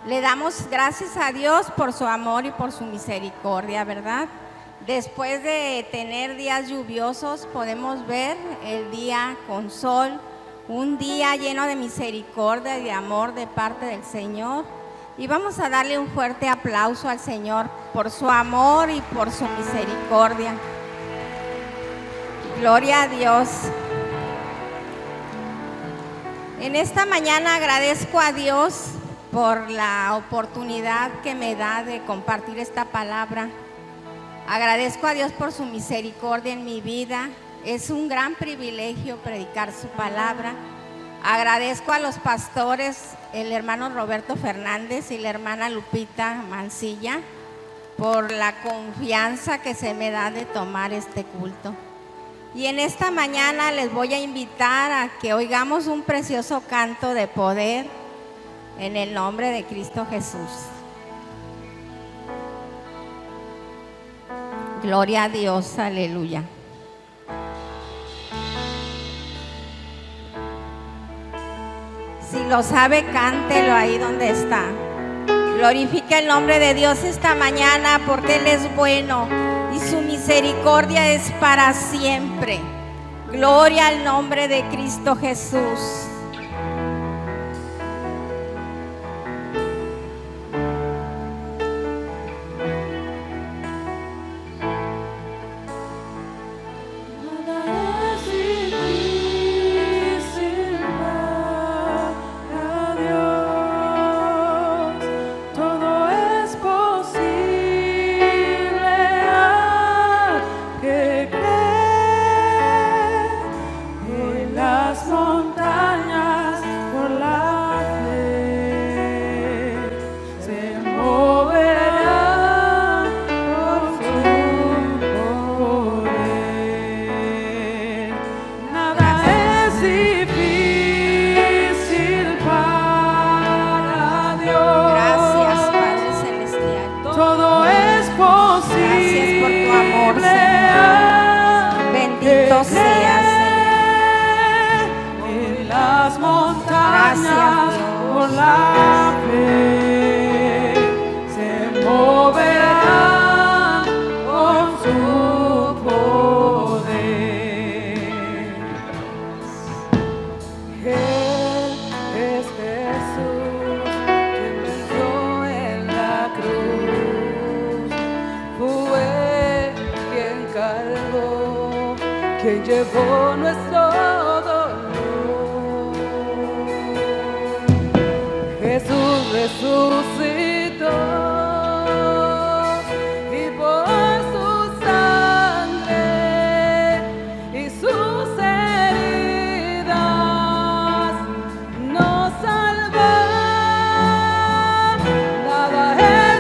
Le damos gracias a Dios por su amor y por su misericordia, ¿verdad? Después de tener días lluviosos, podemos ver el día con sol, un día lleno de misericordia y de amor de parte del Señor. Y vamos a darle un fuerte aplauso al Señor por su amor y por su misericordia. Gloria a Dios. En esta mañana agradezco a Dios por la oportunidad que me da de compartir esta palabra. Agradezco a Dios por su misericordia en mi vida. Es un gran privilegio predicar su palabra. Agradezco a los pastores, el hermano Roberto Fernández y la hermana Lupita Mancilla, por la confianza que se me da de tomar este culto. Y en esta mañana les voy a invitar a que oigamos un precioso canto de poder en el nombre de Cristo Jesús. Gloria a Dios, aleluya. Si lo sabe, cántelo ahí donde está. Glorifica el nombre de Dios esta mañana porque Él es bueno y su misericordia es para siempre. Gloria al nombre de Cristo Jesús. Llevó nuestro dolor. Jesús resucitó y por su sangre y sus heridas nos salvó. Nada es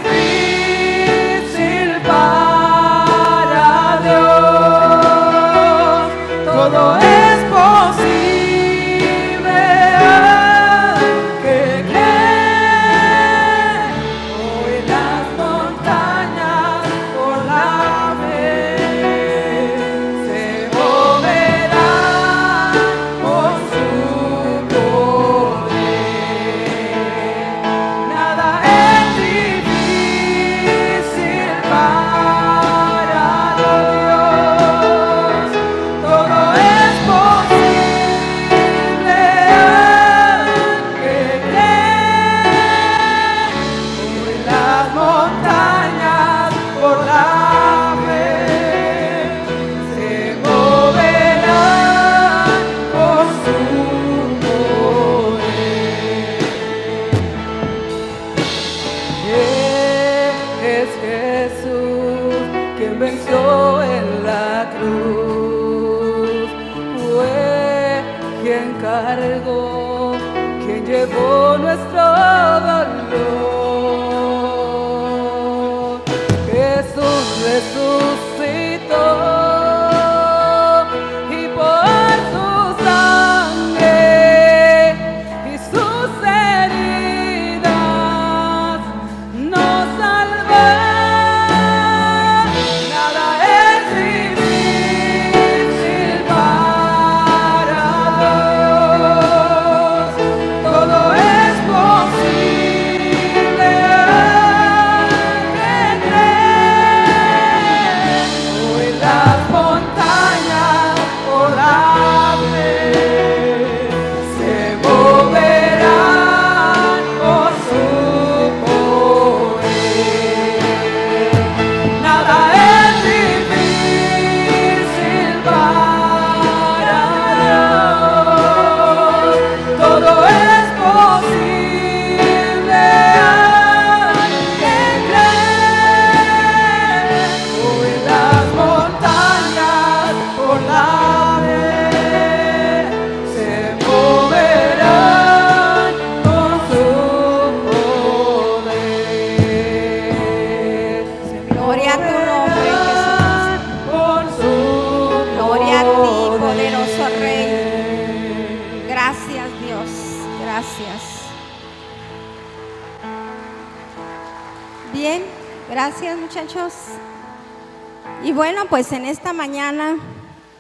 difícil para Dios. Todo es posible al que cree. Hoy las montañas por la fe se moverán con su poder. Nada es difícil para Dios. Todo es posible al que cree. Hoy las montañas por la fe se moverán con su poder. Es Jesús quien venció en la cruz. Fue quien cargó, quien llevó nuestro dolor. Jesús resucitó y por su sangre y sus heridas nos salvó. Nada es difícil para Dios. Todo es posible. Bien, gracias muchachos. Y bueno, pues en esta mañana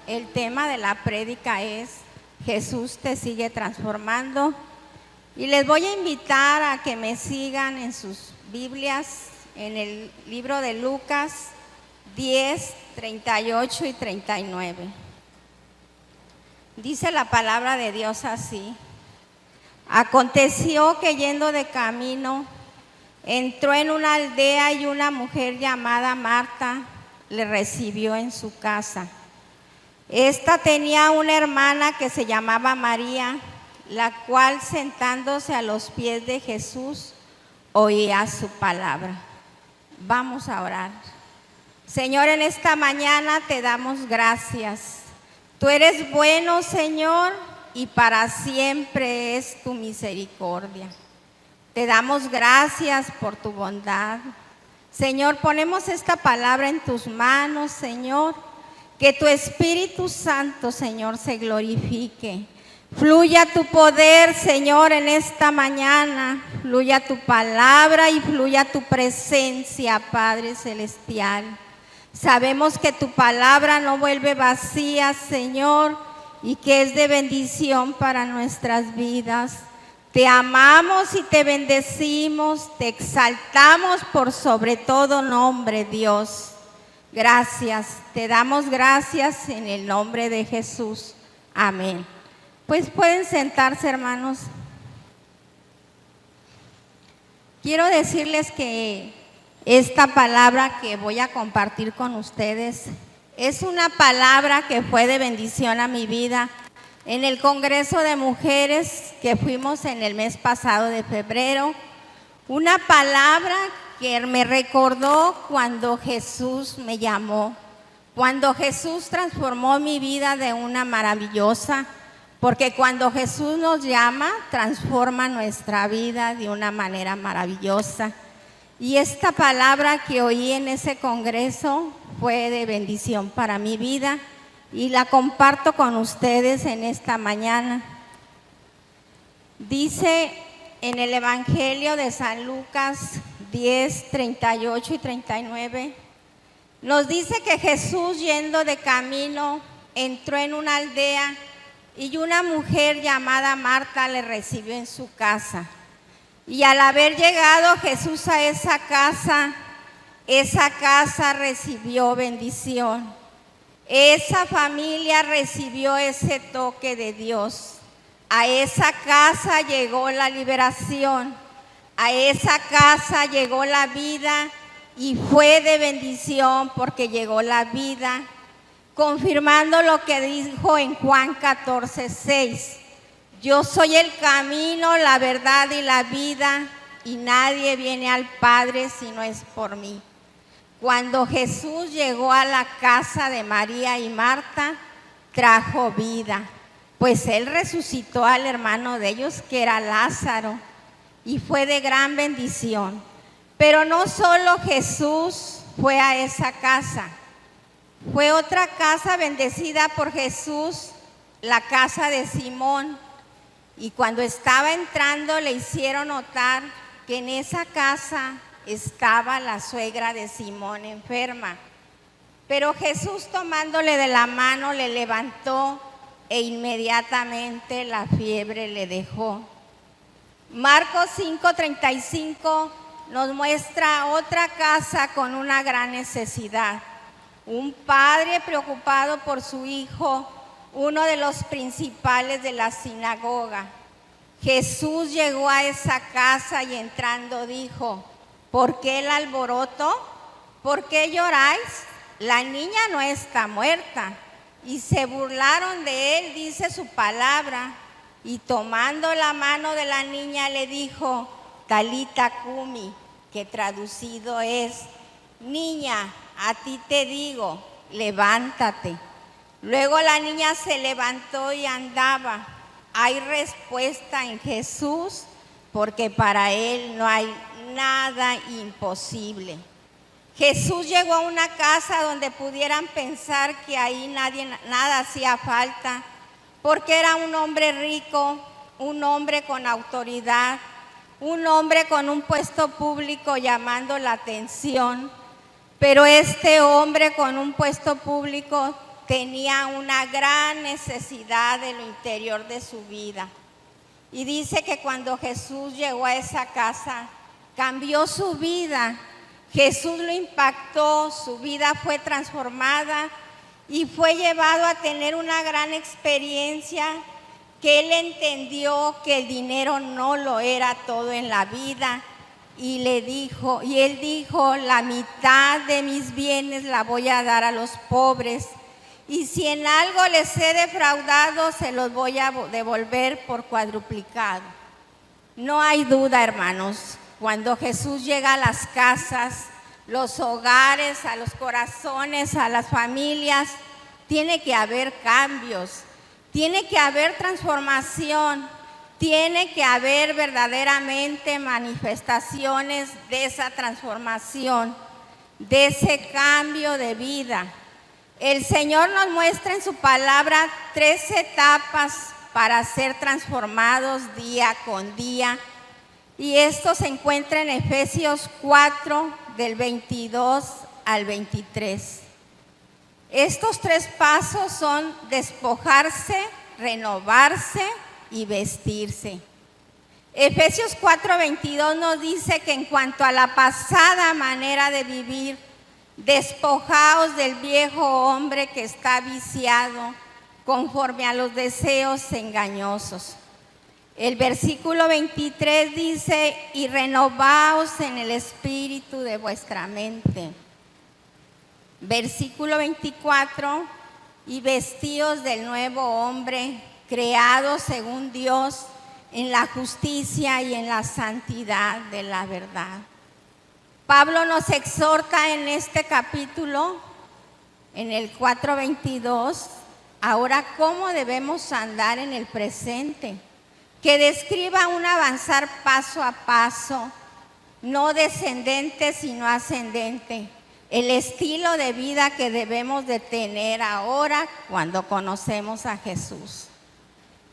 el tema de la prédica es Jesús te sigue transformando. Y les voy a invitar a que me sigan en sus Biblias, en el libro de Lucas 10, 38 y 39. Dice la palabra de Dios así: aconteció que yendo de camino, entró en una aldea y una mujer llamada Marta le recibió en su casa. Esta tenía una hermana que se llamaba María, la cual sentándose a los pies de Jesús oía su palabra. Vamos a orar. Señor, en esta mañana te damos gracias. Tú eres bueno, Señor, y para siempre es tu misericordia. Te damos gracias por tu bondad. Señor, ponemos esta palabra en tus manos, Señor. Que tu Espíritu Santo, Señor, se glorifique. Fluya tu poder, Señor, en esta mañana. Fluya tu palabra y fluya tu presencia, Padre Celestial. Sabemos que tu palabra no vuelve vacía, Señor, y que es de bendición para nuestras vidas. Te amamos y te bendecimos, te exaltamos por sobre todo nombre, Dios. Gracias, te damos gracias en el nombre de Jesús. Amén. Pues pueden sentarse, hermanos. Quiero decirles que esta palabra que voy a compartir con ustedes es una palabra que fue de bendición a mi vida en el Congreso de Mujeres que fuimos en el mes pasado de febrero. Una palabra que me recordó cuando Jesús me llamó, cuando Jesús transformó mi vida de una maravillosa, porque cuando Jesús nos llama, transforma nuestra vida de una manera maravillosa. Y esta palabra que oí en ese congreso fue de bendición para mi vida y la comparto con ustedes en esta mañana. Dice en el Evangelio de San Lucas 10, 38 y 39, nos dice que Jesús, yendo de camino, entró en una aldea y una mujer llamada Marta le recibió en su casa. Y al haber llegado Jesús a esa casa recibió bendición. Esa familia recibió ese toque de Dios. A esa casa llegó la liberación. A esa casa llegó la vida y fue de bendición porque llegó la vida, confirmando lo que dijo en Juan 14, 6. Yo soy el camino, la verdad y la vida, y nadie viene al Padre si no es por mí. Cuando Jesús llegó a la casa de María y Marta, trajo vida, pues Él resucitó al hermano de ellos, que era Lázaro, y fue de gran bendición. Pero no solo Jesús fue a esa casa, fue otra casa bendecida por Jesús, la casa de Simón. Y cuando estaba entrando le hicieron notar que en esa casa estaba la suegra de Simón enferma. Pero Jesús, tomándole de la mano, le levantó e inmediatamente la fiebre le dejó. Marcos 5:35 nos muestra otra casa con una gran necesidad. Un padre preocupado por su hijo, uno de los principales de la sinagoga. Jesús llegó a esa casa y entrando dijo: ¿por qué el alboroto? ¿Por qué lloráis? La niña no está muerta. Y se burlaron de él, dice su palabra. Y tomando la mano de la niña le dijo: Talita cumi, que traducido es: niña, a ti te digo, levántate. Luego la niña se levantó y andaba. Hay respuesta en Jesús, porque para Él no hay nada imposible. Jesús llegó a una casa donde pudieran pensar que ahí nada hacía falta, porque era un hombre rico, un hombre con autoridad, un hombre con un puesto público llamando la atención, pero este hombre con un puesto público tenía una gran necesidad en lo interior de su vida. Y dice que cuando Jesús llegó a esa casa, cambió su vida. Jesús lo impactó, su vida fue transformada y fue llevado a tener una gran experiencia, que él entendió que el dinero no lo era todo en la vida. Y él dijo, la mitad de mis bienes la voy a dar a los pobres. Y si en algo les he defraudado, se los voy a devolver por cuadruplicado. No hay duda, hermanos, cuando Jesús llega a las casas, los hogares, a los corazones, a las familias, tiene que haber cambios, tiene que haber transformación, tiene que haber verdaderamente manifestaciones de esa transformación, de ese cambio de vida. El Señor nos muestra en su palabra 3 etapas para ser transformados día con día. Y esto se encuentra en Efesios 4, del 22 al 23. Estos 3 pasos son despojarse, renovarse y vestirse. Efesios 4, 22 nos dice que en cuanto a la pasada manera de vivir, despojaos del viejo hombre que está viciado conforme a los deseos engañosos. El versículo 23 dice, y renovaos en el espíritu de vuestra mente. Versículo 24, y vestíos del nuevo hombre, creado según Dios, en la justicia y en la santidad de la verdad. Pablo nos exhorta en este capítulo, en el 4:22, ahora cómo debemos andar en el presente, que describa un avanzar paso a paso, no descendente sino ascendente, el estilo de vida que debemos de tener ahora cuando conocemos a Jesús.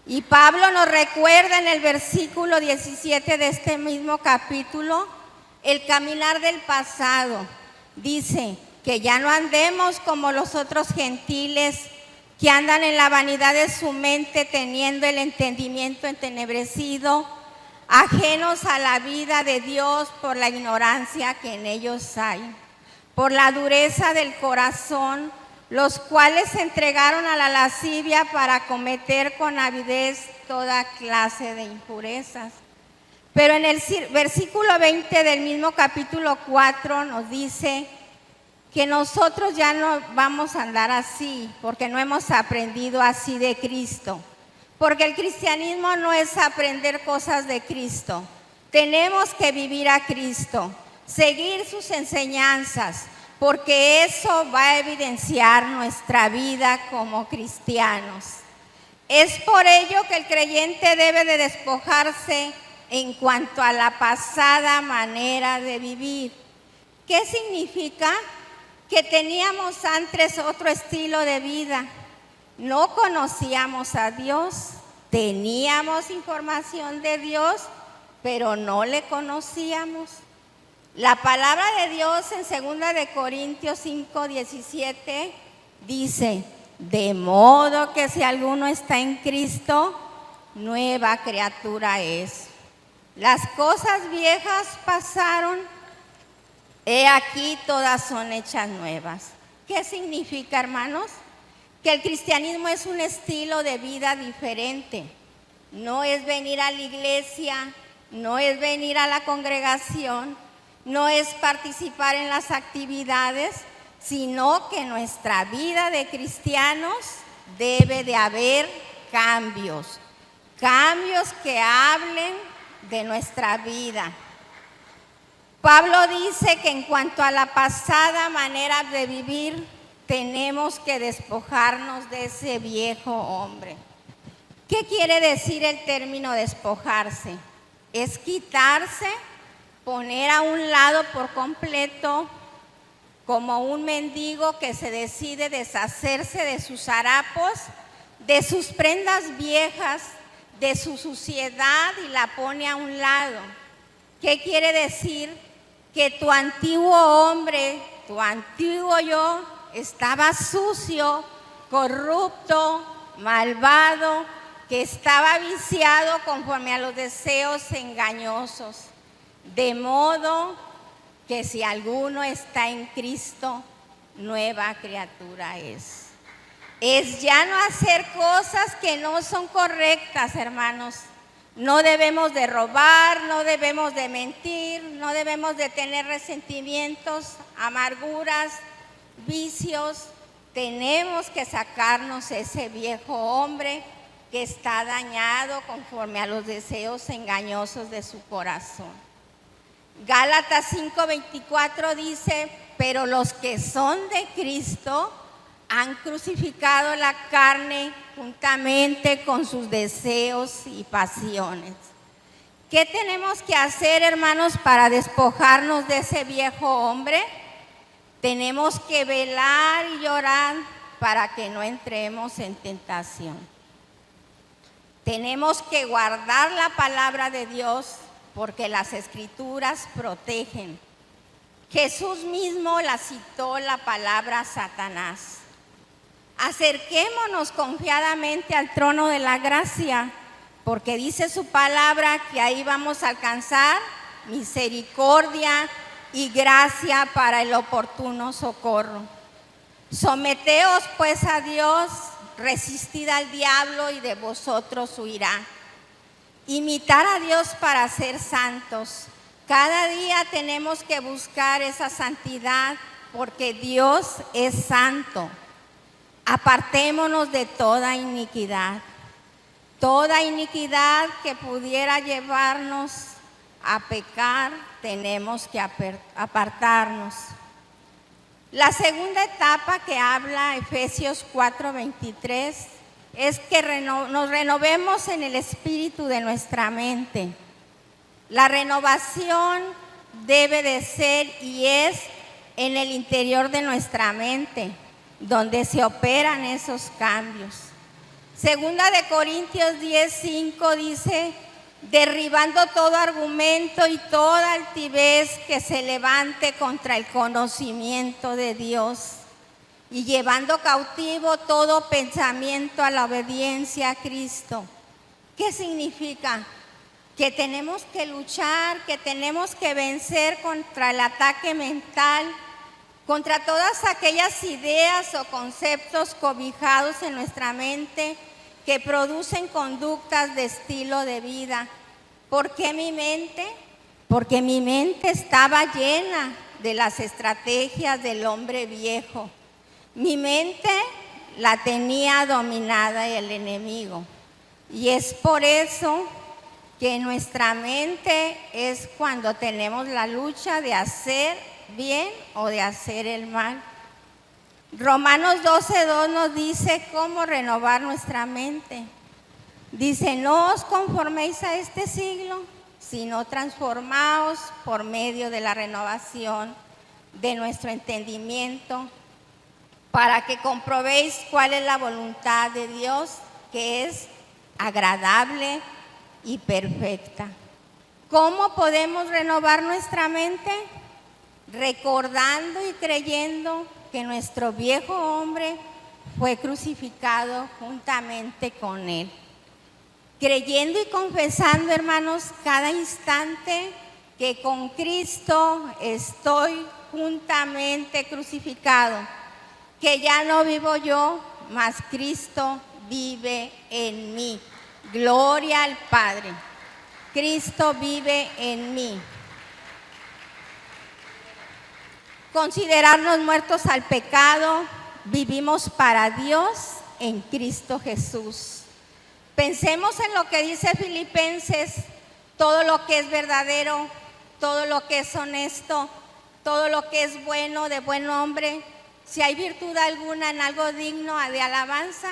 Y Pablo nos recuerda en el versículo 17 de este mismo capítulo, el caminar del pasado. Dice que ya no andemos como los otros gentiles que andan en la vanidad de su mente, teniendo el entendimiento entenebrecido, ajenos a la vida de Dios por la ignorancia que en ellos hay, por la dureza del corazón, los cuales se entregaron a la lascivia para cometer con avidez toda clase de impurezas. Pero en el versículo 20 del mismo capítulo 4 nos dice que nosotros ya no vamos a andar así, porque no hemos aprendido así de Cristo. Porque el cristianismo no es aprender cosas de Cristo. Tenemos que vivir a Cristo, seguir sus enseñanzas, porque eso va a evidenciar nuestra vida como cristianos. Es por ello que el creyente debe de despojarse en cuanto a la pasada manera de vivir. ¿Qué significa? Que teníamos antes otro estilo de vida. No conocíamos a Dios, teníamos información de Dios, pero no le conocíamos. La palabra de Dios en 2 de Corintios 5:17 dice, de modo que si alguno está en Cristo, nueva criatura es. Las cosas viejas pasaron, he aquí todas son hechas nuevas. ¿Qué significa, hermanos? Que el cristianismo es un estilo de vida diferente. No es venir a la iglesia, no es venir a la congregación, no es participar en las actividades, sino que en nuestra vida de cristianos debe de haber cambios, cambios que hablen de nuestra vida. Pablo dice que en cuanto a la pasada manera de vivir, tenemos que despojarnos de ese viejo hombre. ¿Qué quiere decir el término despojarse? Es quitarse, poner a un lado por completo, como un mendigo que se decide deshacerse de sus harapos, de sus prendas viejas, de su suciedad y la pone a un lado. ¿Qué quiere decir? Que tu antiguo hombre, tu antiguo yo, estaba sucio, corrupto, malvado, que estaba viciado conforme a los deseos engañosos. De modo que si alguno está en Cristo, nueva criatura es. Es ya no hacer cosas que no son correctas, hermanos. No debemos de robar, no debemos de mentir, no debemos de tener resentimientos, amarguras, vicios. Tenemos que sacarnos ese viejo hombre que está dañado conforme a los deseos engañosos de su corazón. Gálatas 5:24 dice, pero los que son de Cristo han crucificado la carne juntamente con sus deseos y pasiones. ¿Qué tenemos que hacer, hermanos, para despojarnos de ese viejo hombre? Tenemos que velar y llorar para que no entremos en tentación. Tenemos que guardar la palabra de Dios porque las Escrituras protegen. Jesús mismo la citó la palabra Satanás. Acerquémonos confiadamente al trono de la gracia, porque dice su palabra que ahí vamos a alcanzar misericordia y gracia para el oportuno socorro. Someteos pues a Dios, resistid al diablo y de vosotros huirá. Imitar a Dios para ser santos. Cada día tenemos que buscar esa santidad porque Dios es santo. Apartémonos de toda iniquidad que pudiera llevarnos a pecar, tenemos que apartarnos. La segunda etapa que habla Efesios 4:23 es que nos renovemos en el espíritu de nuestra mente. La renovación debe de ser y es en el interior de nuestra mente, donde se operan esos cambios. Segunda de Corintios 10:5 dice, derribando todo argumento y toda altivez que se levante contra el conocimiento de Dios y llevando cautivo todo pensamiento a la obediencia a Cristo. ¿Qué significa? Que tenemos que luchar, que tenemos que vencer contra el ataque mental, contra todas aquellas ideas o conceptos cobijados en nuestra mente que producen conductas de estilo de vida. ¿Por qué mi mente? Porque mi mente estaba llena de las estrategias del hombre viejo. Mi mente la tenía dominada el enemigo. Y es por eso que nuestra mente es cuando tenemos la lucha de hacer bien o de hacer el mal. Romanos 12:2 nos dice cómo renovar nuestra mente. Dice, no os conforméis a este siglo, sino transformaos por medio de la renovación de nuestro entendimiento, para que comprobéis cuál es la voluntad de Dios, que es agradable y perfecta. ¿Cómo podemos renovar nuestra mente? Recordando y creyendo que nuestro viejo hombre fue crucificado juntamente con él. Creyendo y confesando, hermanos, cada instante que con Cristo estoy juntamente crucificado, que ya no vivo yo, mas Cristo vive en mí. Gloria al Padre. Cristo vive en mí. Considerarnos muertos al pecado, vivimos para Dios en Cristo Jesús. Pensemos en lo que dice Filipenses, todo lo que es verdadero, todo lo que es honesto, todo lo que es bueno, de buen hombre, si hay virtud alguna en algo digno de alabanza,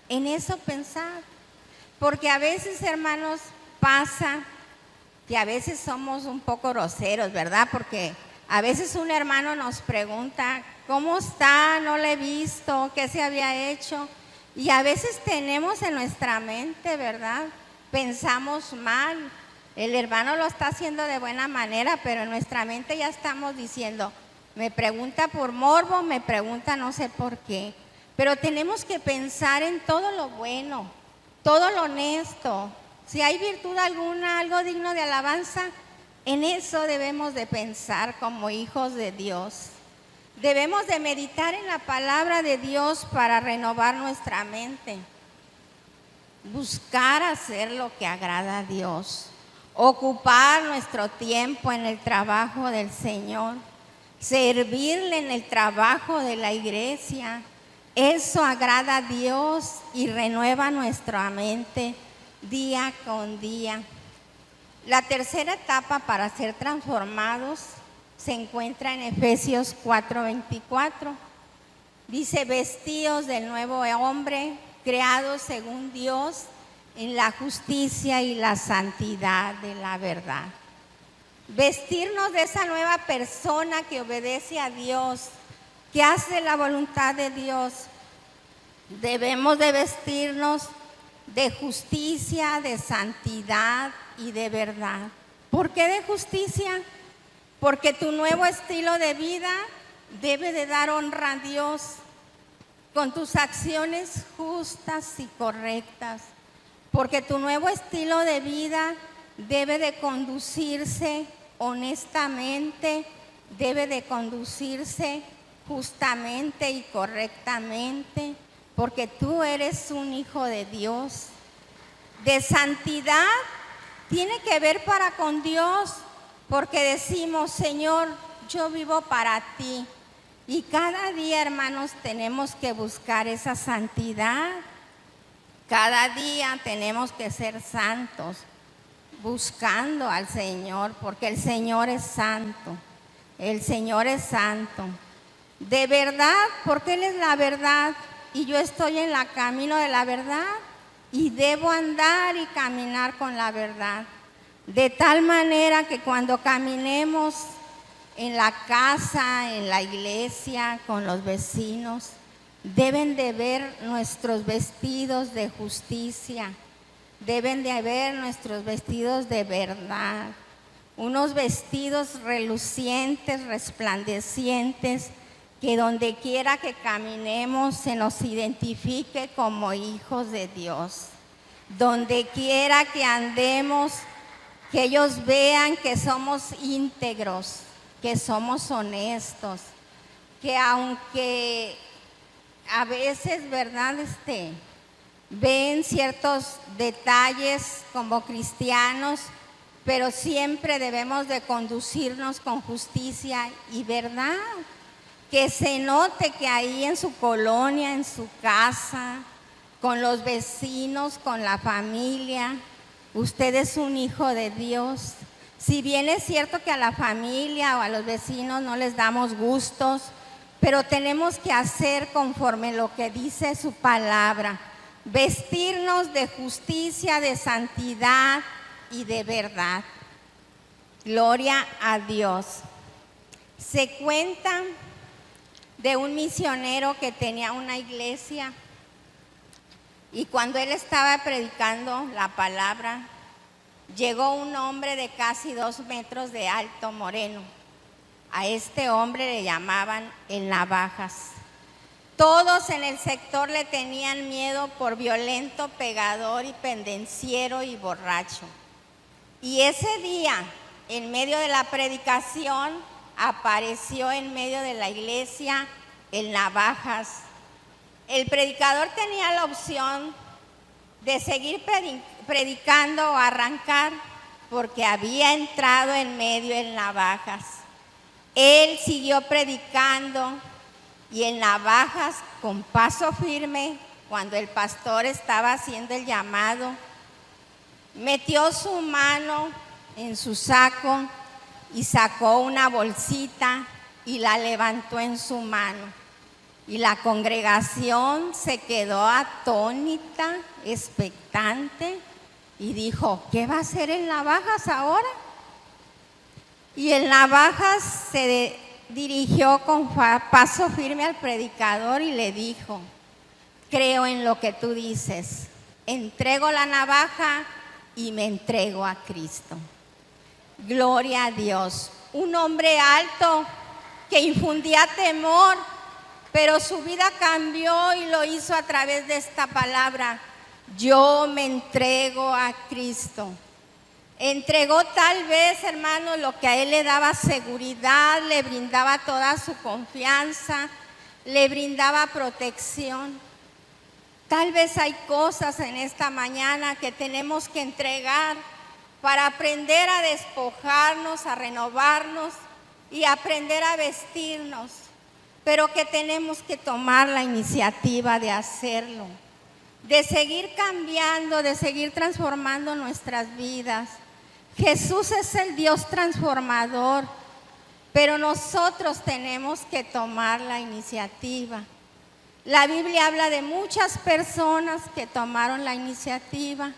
en eso pensar. Porque a veces, hermanos, pasa que a veces somos un poco groseros, ¿verdad? Porque a veces un hermano nos pregunta, ¿cómo está? No le he visto, ¿qué se había hecho? Y a veces tenemos en nuestra mente, ¿verdad? Pensamos mal. El hermano lo está haciendo de buena manera, pero en nuestra mente ya estamos diciendo, me pregunta por morbo, me pregunta no sé por qué. Pero tenemos que pensar en todo lo bueno, todo lo honesto. Si hay virtud alguna, algo digno de alabanza, en eso debemos de pensar como hijos de Dios. Debemos de meditar en la palabra de Dios para renovar nuestra mente. Buscar hacer lo que agrada a Dios. Ocupar nuestro tiempo en el trabajo del Señor. Servirle en el trabajo de la iglesia. Eso agrada a Dios y renueva nuestra mente día con día. La tercera etapa para ser transformados se encuentra en Efesios 4:24. Dice, vestidos del nuevo hombre, creados según Dios en la justicia y la santidad de la verdad. Vestirnos de esa nueva persona que obedece a Dios, que hace la voluntad de Dios. Debemos de vestirnos de justicia, de santidad y de verdad. ¿Por qué de justicia? Porque tu nuevo estilo de vida debe de dar honra a Dios con tus acciones justas y correctas. Porque tu nuevo estilo de vida debe de conducirse honestamente, debe de conducirse justamente y correctamente, porque tú eres un hijo de Dios. De santidad tiene que ver para con Dios, porque decimos, Señor, yo vivo para ti. Y cada día, hermanos, tenemos que buscar esa santidad. Cada día tenemos que ser santos, buscando al Señor, porque el Señor es santo. El Señor es santo. De verdad, porque Él es la verdad y yo estoy en el camino de la verdad y debo andar y caminar con la verdad. De tal manera que cuando caminemos en la casa, en la iglesia, con los vecinos, deben de ver nuestros vestidos de justicia, deben de ver nuestros vestidos de verdad, unos vestidos relucientes, resplandecientes, que donde quiera que caminemos se nos identifique como hijos de Dios. Donde quiera que andemos, que ellos vean que somos íntegros, que somos honestos, que aunque a veces, ¿verdad? Ven ciertos detalles como cristianos, pero siempre debemos de conducirnos con justicia y verdad. Que se note que ahí en su colonia, en su casa, con los vecinos, con la familia, usted es un hijo de Dios. Si bien es cierto que a la familia o a los vecinos no les damos gustos, pero tenemos que hacer conforme lo que dice su palabra. Vestirnos de justicia, de santidad y de verdad. Gloria a Dios. Se cuenta de un misionero que tenía una iglesia y cuando él estaba predicando la palabra, llegó un hombre de casi 2 metros de alto, moreno. A este hombre le llamaban el Navajas. Todos en el sector le tenían miedo por violento, pegador y pendenciero y borracho. Y ese día, en medio de la predicación, apareció en medio de la iglesia el Navajas. El predicador tenía la opción de seguir predicando o arrancar, porque había entrado en medio el Navajas. Él siguió predicando y el Navajas, con paso firme, cuando el pastor estaba haciendo el llamado, metió su mano en su saco y sacó una bolsita y la levantó en su mano. Y la congregación se quedó atónita, expectante, y dijo, ¿qué va a hacer el Navajas ahora? Y el Navajas se dirigió con paso firme al predicador y le dijo, creo en lo que tú dices, entrego la navaja y me entrego a Cristo. Gloria a Dios. Un hombre alto que infundía temor, pero su vida cambió y lo hizo a través de esta palabra: yo me entrego a Cristo. Entregó tal vez, hermano, lo que a él le daba seguridad, le brindaba toda su confianza, le brindaba protección. Tal vez hay cosas en esta mañana que tenemos que entregar para aprender a despojarnos, a renovarnos y aprender a vestirnos, pero que tenemos que tomar la iniciativa de hacerlo, de seguir cambiando, de seguir transformando nuestras vidas. Jesús es el Dios transformador, pero nosotros tenemos que tomar la iniciativa. La Biblia habla de muchas personas que tomaron la iniciativa,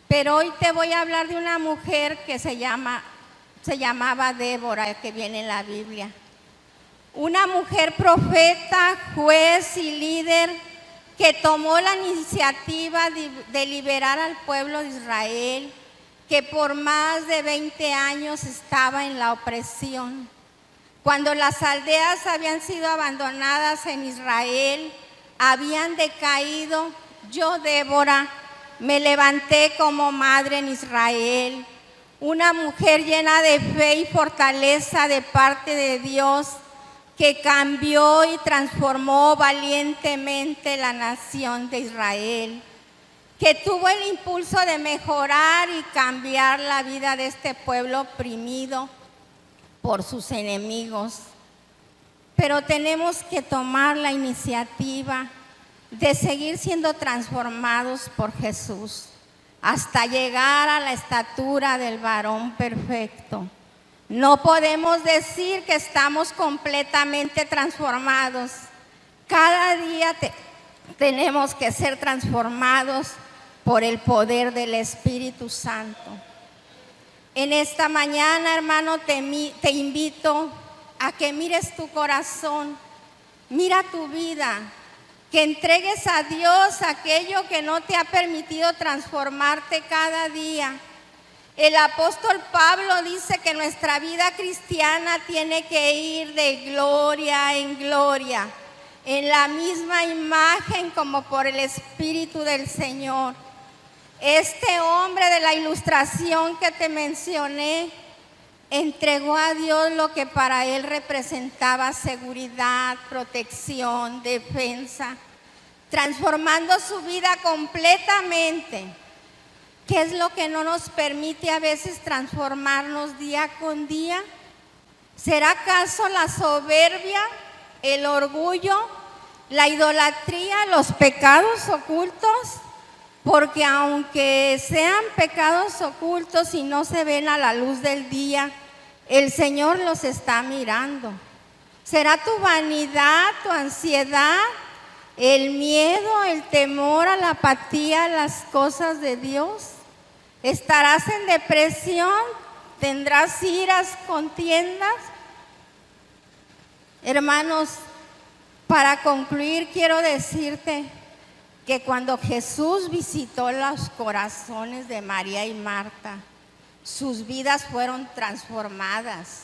pero hoy te voy a hablar de una mujer que se llamaba Débora, que viene en la Biblia. Una mujer profeta, juez y líder que tomó la iniciativa de liberar al pueblo de Israel, que por más de 20 años estaba en la opresión. Cuando las aldeas habían sido abandonadas en Israel, habían decaído, yo, Débora, me levanté como madre en Israel, una mujer llena de fe y fortaleza de parte de Dios, que cambió y transformó valientemente la nación de Israel, que tuvo el impulso de mejorar y cambiar la vida de este pueblo oprimido por sus enemigos. Pero tenemos que tomar la iniciativa de seguir siendo transformados por Jesús hasta llegar a la estatura del varón perfecto. No podemos decir que estamos completamente transformados. Cada día tenemos que ser transformados por el poder del Espíritu Santo. En esta mañana, hermano, te invito a que mires tu corazón, mira tu vida, que entregues a Dios aquello que no te ha permitido transformarte cada día. El apóstol Pablo dice que nuestra vida cristiana tiene que ir de gloria en gloria, en la misma imagen como por el Espíritu del Señor. Este hombre de la ilustración que te mencioné entregó a Dios lo que para él representaba seguridad, protección, defensa, transformando su vida completamente. ¿Qué es lo que no nos permite a veces transformarnos día con día? ¿Será acaso la soberbia, el orgullo, la idolatría, los pecados ocultos? Porque aunque sean pecados ocultos y no se ven a la luz del día, el Señor los está mirando. ¿Será tu vanidad, tu ansiedad, el miedo, el temor, a la apatía a las cosas de Dios? ¿Estarás en depresión? ¿Tendrás iras, contiendas? Hermanos, para concluir quiero decirte que cuando Jesús visitó los corazones de María y Marta, sus vidas fueron transformadas.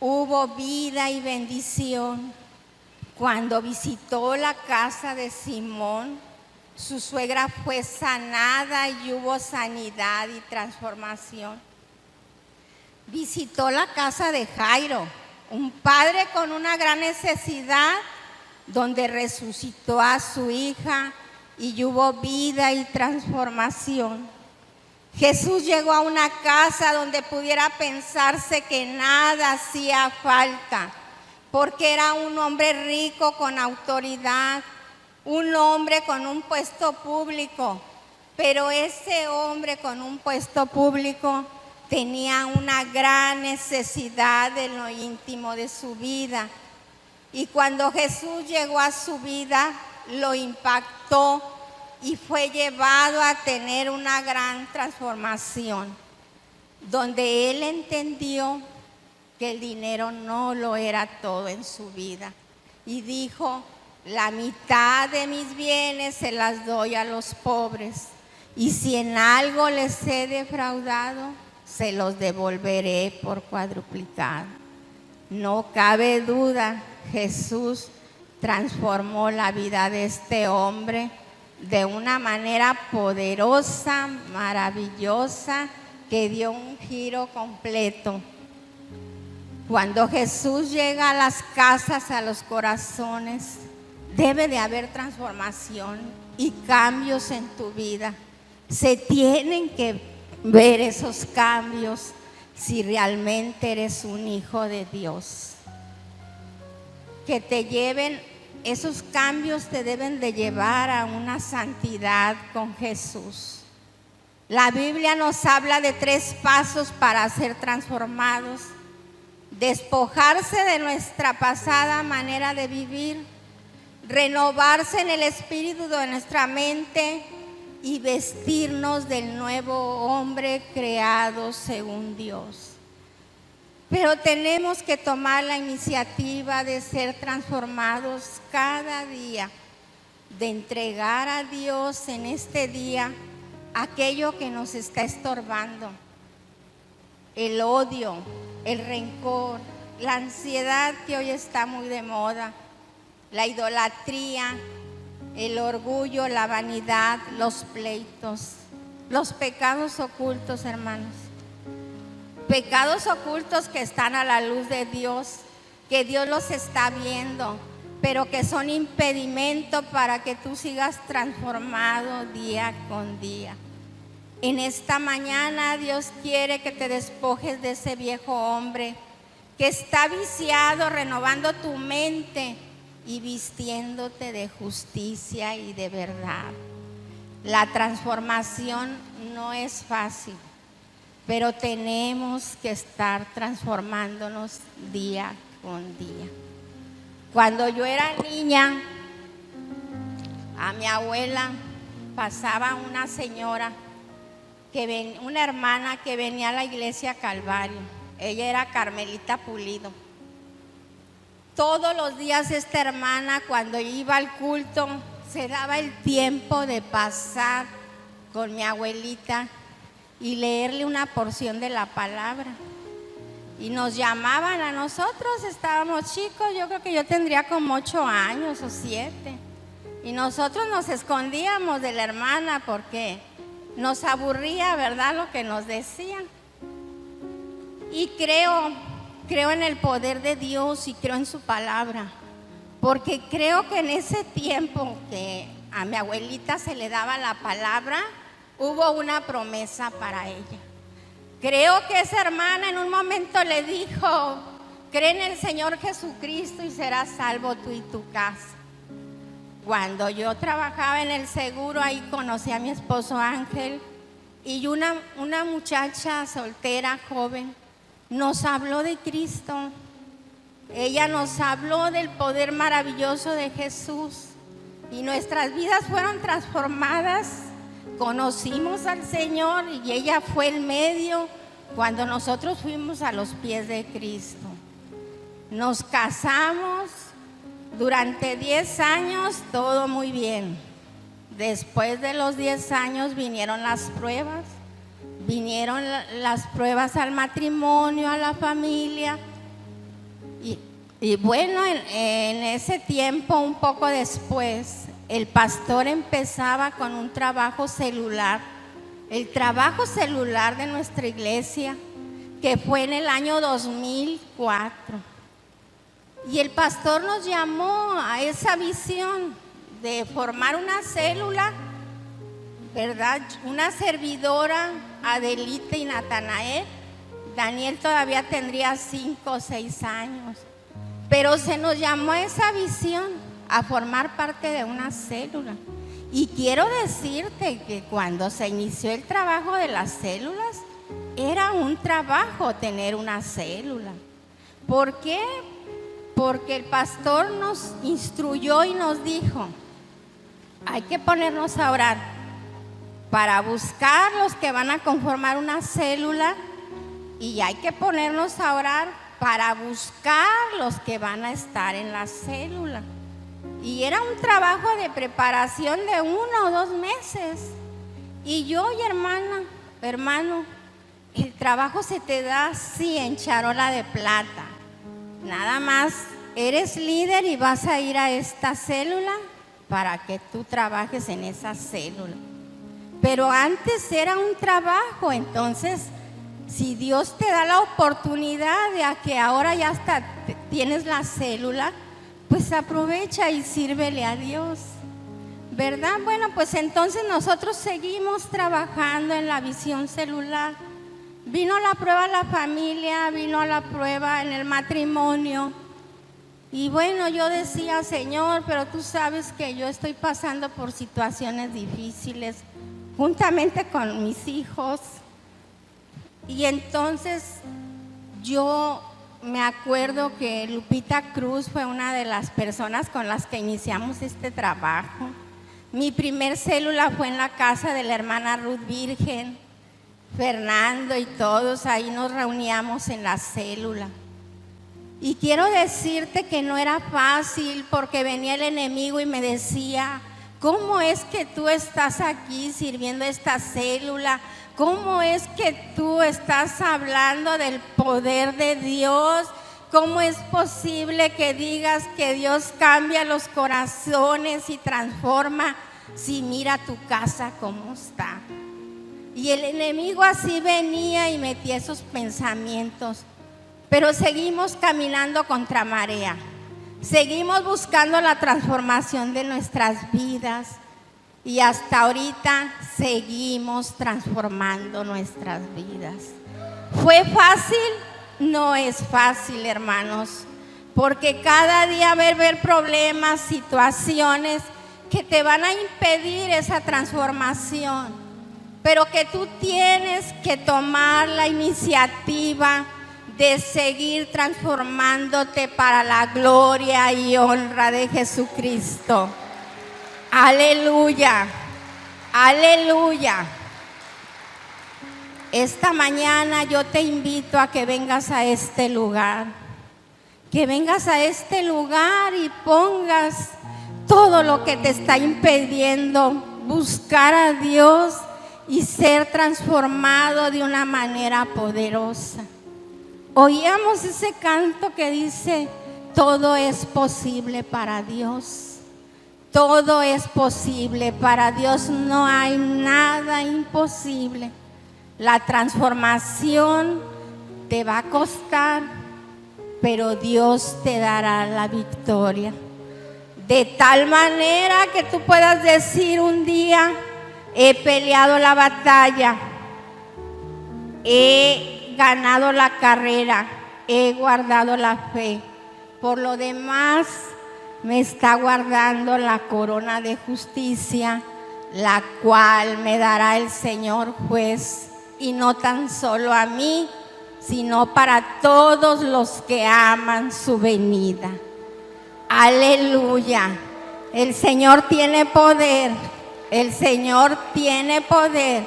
Hubo vida y bendición. Cuando visitó la casa de Simón, su suegra fue sanada y hubo sanidad y transformación. Visitó la casa de Jairo, un padre con una gran necesidad, donde resucitó a su hija y hubo vida y transformación. Jesús llegó a una casa donde pudiera pensarse que nada hacía falta, porque era un hombre rico con autoridad, un hombre con un puesto público, pero ese hombre con un puesto público tenía una gran necesidad en lo íntimo de su vida. Y cuando Jesús llegó a su vida, lo impactó y fue llevado a tener una gran transformación, donde él entendió que el dinero no lo era todo en su vida. Y dijo: la mitad de mis bienes se las doy a los pobres. y si en algo les he defraudado, se los devolveré por cuadruplicado. No cabe duda, Jesús transformó la vida de este hombre de una manera poderosa, maravillosa, que dio un giro completo. Cuando Jesús llega a las casas, a los corazones, debe de haber transformación y cambios en tu vida. Se tienen que ver esos cambios si realmente eres un hijo de Dios. Que te lleven, esos cambios te deben de llevar a una santidad con Jesús. La Biblia nos habla de 3 pasos para ser transformados: despojarse de nuestra pasada manera de vivir, renovarse en el espíritu de nuestra mente y vestirnos del nuevo hombre creado según Dios. Pero tenemos que tomar la iniciativa de ser transformados cada día, de entregar a Dios en este día aquello que nos está estorbando: el odio, el rencor, la ansiedad que hoy está muy de moda, la idolatría, el orgullo, la vanidad, los pleitos, los pecados ocultos, hermanos. Pecados ocultos que están a la luz de Dios, que Dios los está viendo, pero que son impedimento para que tú sigas transformado día con día. En esta mañana Dios quiere que te despojes de ese viejo hombre que está viciado, renovando tu mente y vistiéndote de justicia y de verdad. La transformación no es fácil, pero tenemos que estar transformándonos día con día. Cuando yo era niña, a mi abuela pasaba una señora, una hermana que venía a la iglesia Calvario. Ella era Carmelita Pulido. Todos los días esta hermana, cuando iba al culto, se daba el tiempo de pasar con mi abuelita y leerle una porción de la palabra. Y nos llamaban a nosotros, estábamos chicos, yo creo que yo tendría como 8 años o 7. Y nosotros nos escondíamos de la hermana porque nos aburría, ¿verdad?, lo que nos decían. Y creo en el poder de Dios y creo en su palabra, porque creo que en ese tiempo que a mi abuelita se le daba la palabra, hubo una promesa para ella. Creo que esa hermana en un momento le dijo: cree en el Señor Jesucristo y serás salvo tú y tu casa. Cuando yo trabajaba en el seguro, ahí conocí a mi esposo Ángel, y una muchacha soltera, joven, nos habló de Cristo. Ella nos habló del poder maravilloso de Jesús y nuestras vidas fueron transformadas. Conocimos al Señor y ella fue el medio cuando nosotros fuimos a los pies de Cristo. Nos casamos durante 10 años, todo muy bien. Después de los 10 años vinieron las pruebas. Vinieron las pruebas al matrimonio, a la familia. Y bueno, en ese tiempo, un poco después, el pastor empezaba con un trabajo celular, el trabajo celular de nuestra iglesia, que fue en el año 2004. Y el pastor nos llamó a esa visión de formar una célula, ¿verdad? Una servidora, Adelita y Natanael. Daniel todavía tendría 5 o 6 años. Pero se nos llamó a esa visión, a formar parte de una célula. Y quiero decirte que cuando se inició el trabajo de las células, era un trabajo tener una célula. ¿Por qué? Porque el pastor nos instruyó y nos dijo: hay que ponernos a orar para buscar los que van a conformar una célula, y hay que ponernos a orar para buscar los que van a estar en la célula. Y era un trabajo de preparación de 1 o 2 meses. Y yo, y hermano, el trabajo se te da así en charola de plata. Nada más eres líder y vas a ir a esta célula para que tú trabajes en esa célula. Pero antes era un trabajo, entonces si Dios te da la oportunidad de que ahora ya hasta tienes la célula, pues aprovecha y sírvele a Dios, ¿verdad? Bueno, pues entonces nosotros seguimos trabajando en la visión celular. Vino la prueba la familia, vino la prueba en el matrimonio. Y bueno, yo decía, Señor, pero tú sabes que yo estoy pasando por situaciones difíciles, juntamente con mis hijos. Y entonces yo me acuerdo que Lupita Cruz fue una de las personas con las que iniciamos este trabajo. Mi primer célula fue en la casa de la hermana Ruth Virgen, Fernando y todos ahí nos reuníamos en la célula. Y quiero decirte que no era fácil porque venía el enemigo y me decía, ¿cómo es que tú estás aquí sirviendo esta célula? ¿Cómo es que tú estás hablando del poder de Dios? ¿Cómo es posible que digas que Dios cambia los corazones y transforma si mira tu casa cómo está? Y el enemigo así venía y metía esos pensamientos. Pero seguimos caminando contra marea. Seguimos buscando la transformación de nuestras vidas. Y hasta ahorita seguimos transformando nuestras vidas. ¿Fue fácil? No es fácil, hermanos, porque cada día va a haber problemas, situaciones que te van a impedir esa transformación, pero que tú tienes que tomar la iniciativa de seguir transformándote para la gloria y honra de Jesucristo. Aleluya, aleluya. Esta mañana yo te invito a que vengas a este lugar, que vengas a este lugar y pongas todo lo que te está impidiendo buscar a Dios y ser transformado de una manera poderosa. Oíamos ese canto que dice, todo es posible para Dios. Todo es posible, para Dios no hay nada imposible. La transformación te va a costar, pero Dios te dará la victoria. De tal manera que tú puedas decir un día, he peleado la batalla, he ganado la carrera, he guardado la fe. Por lo demás, me está guardando la corona de justicia, la cual me dará el Señor juez, y no tan solo a mí, sino para todos los que aman su venida. Aleluya. El Señor tiene poder, el Señor tiene poder.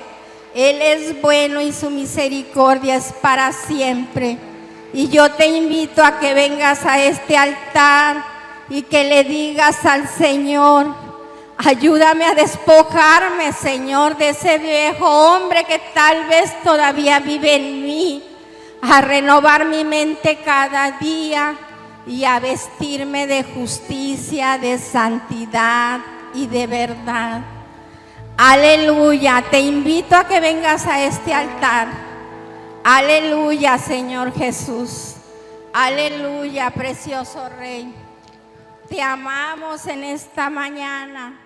Él es bueno y su misericordia es para siempre. Y yo te invito a que vengas a este altar y que le digas al Señor, ayúdame a despojarme, Señor, de ese viejo hombre que tal vez todavía vive en mí, a renovar mi mente cada día y a vestirme de justicia, de santidad y de verdad. Aleluya, te invito a que vengas a este altar. Aleluya, Señor Jesús. Aleluya, precioso Rey. Te amamos en esta mañana.